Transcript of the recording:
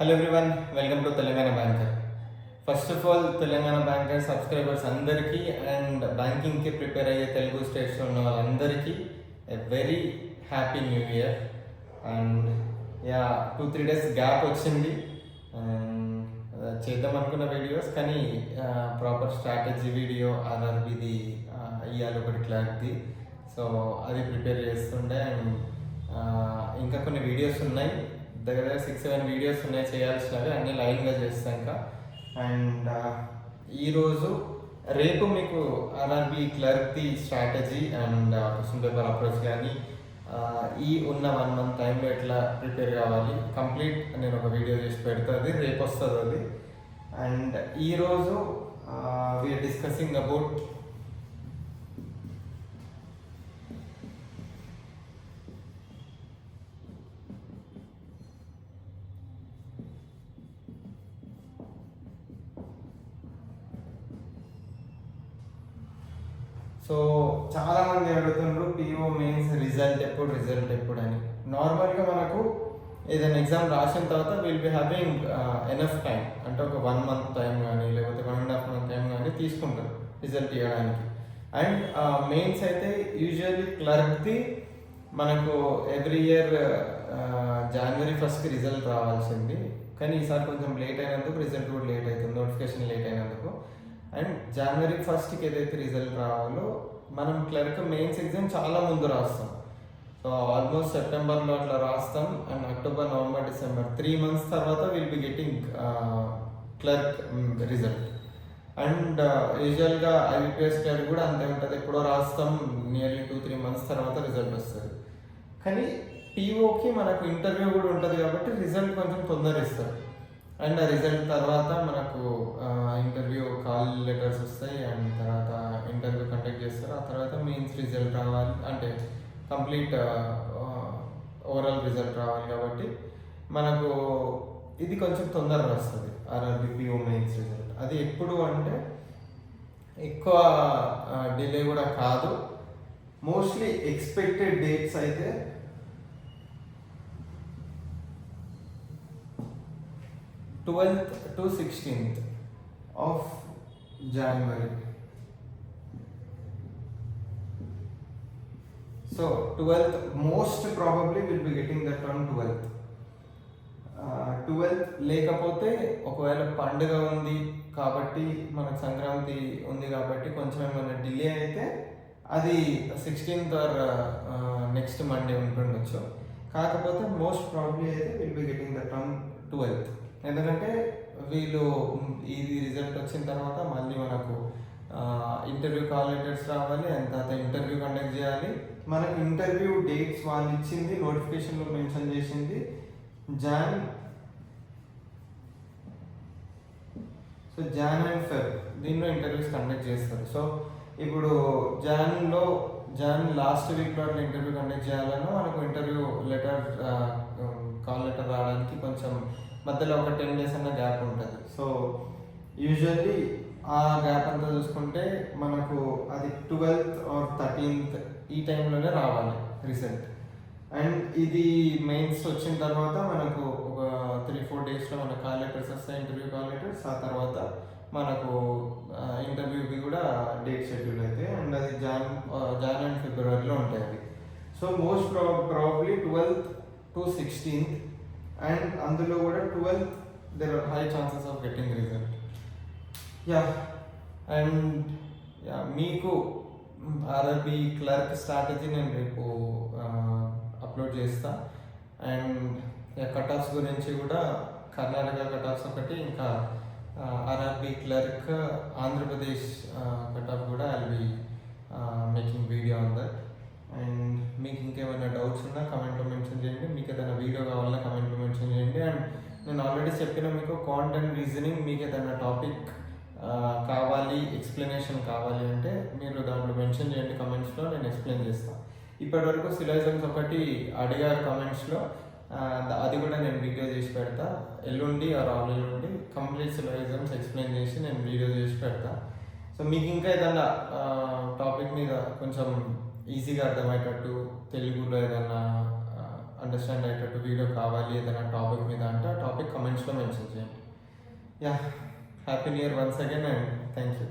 Hello everyone, welcome to Telangana banker. First of all Telangana banker subscribers అందరికీ and బ్యాంకింగ్కి prepare అయ్యే తెలుగు స్టేట్స్లో ఉన్న వాళ్ళందరికీ a very happy new year. And 2-3 days gap వచ్చింది చేద్దాం అనుకున్న వీడియోస్, కానీ ప్రాపర్ స్ట్రాటజీ వీడియో ఆర్ఆర్బిది ఇవ్వాలి ఒకటి క్లారిటీ, సో అది ప్రిపేర్ చేస్తుండే. అండ్ ఇంకా కొన్ని వీడియోస్ ఉన్నాయి, దగ్గర 6-7 వీడియోస్ ఉన్నాయి చేయాల్సినవి, అన్నీ లైన్గా చేస్తాం ఇంకా. అండ్ ఈరోజు రేపు మీకు ఆర్ఆర్బి క్లర్క్ది strategy and question paper approach కానీ ఈ ఉన్న 1 month టైంలో ఎట్లా ప్రిపేర్ కావాలి కంప్లీట్ నేను ఒక వీడియో చేసి పెడుతుంది, రేపు వస్తుంది అది. అండ్ ఈరోజు వీఆర్ డిస్కసింగ్ అబౌట్ సో చాలామంది అడుగుతున్నారు పిఓ మెయిన్స్ రిజల్ట్ ఎప్పుడు అని. నార్మల్గా మనకు ఏదైనా ఎగ్జామ్ రాసిన తర్వాత will be having enough time, అంటే ఒక 1 month టైం కానీ లేకపోతే 1.5 month టైం కానీ తీసుకుంటారు రిజల్ట్ ఇవ్వడానికి. అండ్ మెయిన్స్ అయితే యూజువల్లీ క్లర్క్ది మనకు every year January 1st result రావాల్సింది, కానీ ఈసారి కొంచెం లేట్ అయినందుకు రిజల్ట్ కూడా లేట్ అవుతుంది, నోటిఫికేషన్ లేట్ అయినందుకు. అండ్ January 1st ఏదైతే రిజల్ట్ రావాలో మనం క్లర్క్ మెయిన్స్ ఎగ్జామ్ చాలా ముందు రాస్తాం. సో ఆల్మోస్ట్ సెప్టెంబర్లో అట్లా రాస్తాం. And October, November, December 3 months తర్వాత will be getting clerk result. And యూజువల్గా ఐబిపిఎస్ క్లర్క్ కూడా అంతే ఉంటుంది, ఎప్పుడో రాస్తాం, నియర్లీ 2-3 months తర్వాత రిజల్ట్ వస్తుంది. కానీ పిఓకి మనకు ఇంటర్వ్యూ కూడా ఉంటుంది కాబట్టి రిజల్ట్ కొంచెం తొందర ఇస్తారు. అండ్ ఆ రిజల్ట్ తర్వాత మనకు ఇంటర్వ్యూ కాల్ లెటర్స్ వస్తాయి, అండ్ తర్వాత ఇంటర్వ్యూ కండక్ట్ చేస్తారు. ఆ తర్వాత మెయిన్స్ రిజల్ట్ రావాలి, అంటే కంప్లీట్ ఓవరాల్ రిజల్ట్ రావాలి. కాబట్టి మనకు ఇది కొంచెం తొందరగా వస్తుంది ఆర్ఆర్బి పిఓ మెయిన్స్ రిజల్ట్. అది ఎప్పుడు అంటే ఎక్కువ డిలే కూడా కాదు. మోస్ట్లీ ఎక్స్పెక్టెడ్ డేట్స్ అయితే 12th to 16th of January. So 12th most probably will be getting that on 12th. 12th లేకపోతే ఒకవేళ పండుగ ఉంది కాబట్టి, మనకు సంక్రాంతి ఉంది కాబట్టి కొంచెం ఏమైనా డిలే అయితే అది 16th ఆర్ నెక్స్ట్ మండే ఉంటుండొచ్చు. కాకపోతే మోస్ట్ ప్రాబ్లీ అయితే will be getting that on 12th. ఎందుకంటే వీళ్ళు ఇది రిజల్ట్ వచ్చిన తర్వాత మళ్ళీ మనకు ఇంటర్వ్యూ కాల్ లెటర్స్ రావాలి, అండ్ తర్వాత ఇంటర్వ్యూ కండక్ట్ చేయాలి. మనకు ఇంటర్వ్యూ డేట్స్ వాళ్ళు ఇచ్చింది నోటిఫికేషన్లో మెన్షన్ చేసింది జాన్ అండ్ ఫెబ్, దీనిలో ఇంటర్వ్యూస్ కండక్ట్ చేస్తారు. సో ఇప్పుడు జాన్ లాస్ట్ వీక్లో అట్లా ఇంటర్వ్యూ కండక్ట్ చేయాలన్నా మనకు ఇంటర్వ్యూ లెటర్ కాల్ లెటర్ రావడానికి కొంచెం మధ్యలో ఒక 10 days అన్న గ్యాప్ ఉంటుంది. సో యూజువల్లీ ఆ గ్యాప్ అంతా చూసుకుంటే మనకు అది 12th or 13th ఈ టైంలోనే రావాలి రిజల్ట్. అండ్ ఇది మెయిన్స్ వచ్చిన తర్వాత మనకు ఒక 3-4 daysలో మన కాల్ లెటర్స్ వస్తాయి, ఇంటర్వ్యూ కాల్ లెటర్స్. ఆ తర్వాత మనకు ఇంటర్వ్యూకి కూడా డేట్ షెడ్యూల్ అయితే, అండ్ అది జాన్ అండ్ ఫిబ్రవరిలో ఉంటాయి అది. So most probably 12th to 16th, and అందులో కూడా 12th there are high chances of getting result. And మీకు ఆర్ఆర్బి క్లర్క్ స్ట్రాటజీ నేను రేపు అప్లోడ్ చేస్తా. అండ్ కట్ ఆఫ్స్ గురించి కూడా కర్ణాటక కట్ ఆఫ్స్ ఒకటి, ఇంకా RRB clerk Andhra Pradesh cut off కూడా I will be making video on that. And మీకు ఇంకేమైనా డౌట్స్ ఉన్నా కమెంట్లో మెన్షన్ చేయండి, మీకు ఏదైనా వీడియో కావాలన్నా కమెంట్లో మెన్షన్ చేయండి. అండ్ నేను ఆల్రెడీ చెప్పిన మీకు కాంటెంట్ రీజనింగ్, మీకు ఏదైనా టాపిక్ కావాలి, ఎక్స్ప్లెనేషన్ కావాలి అంటే మీరు దాంట్లో మెన్షన్ చేయండి కమెంట్స్లో, నేను ఎక్స్ప్లెయిన్ చేస్తాను. ఇప్పటివరకు సిలైజమ్స్ ఒకటి అడిగారు కామెంట్స్లో, అది కూడా నేను వీడియో చేసి పెడతా. ఎల్లుండి ఆర్ ఆల్ ఎల్లుండి కంప్లీట్ సిలైజమ్స్ ఎక్స్ప్లెయిన్ చేసి నేను వీడియో చేసి పెడతా. సో మీకు ఇంకా ఏదైనా టాపిక్ మీద కొంచెం ఈజీగా అర్థమయ్యేటట్టు తెలుగులో ఏదైనా అండర్స్టాండ్ అయ్యేటట్టు వీడియో కావాలి ఏదైనా టాపిక్ మీద అంటే ఆ టాపిక్ కమెంట్స్లో మెన్షన్ చేయండి. Yeah, happy new year once again and thank you.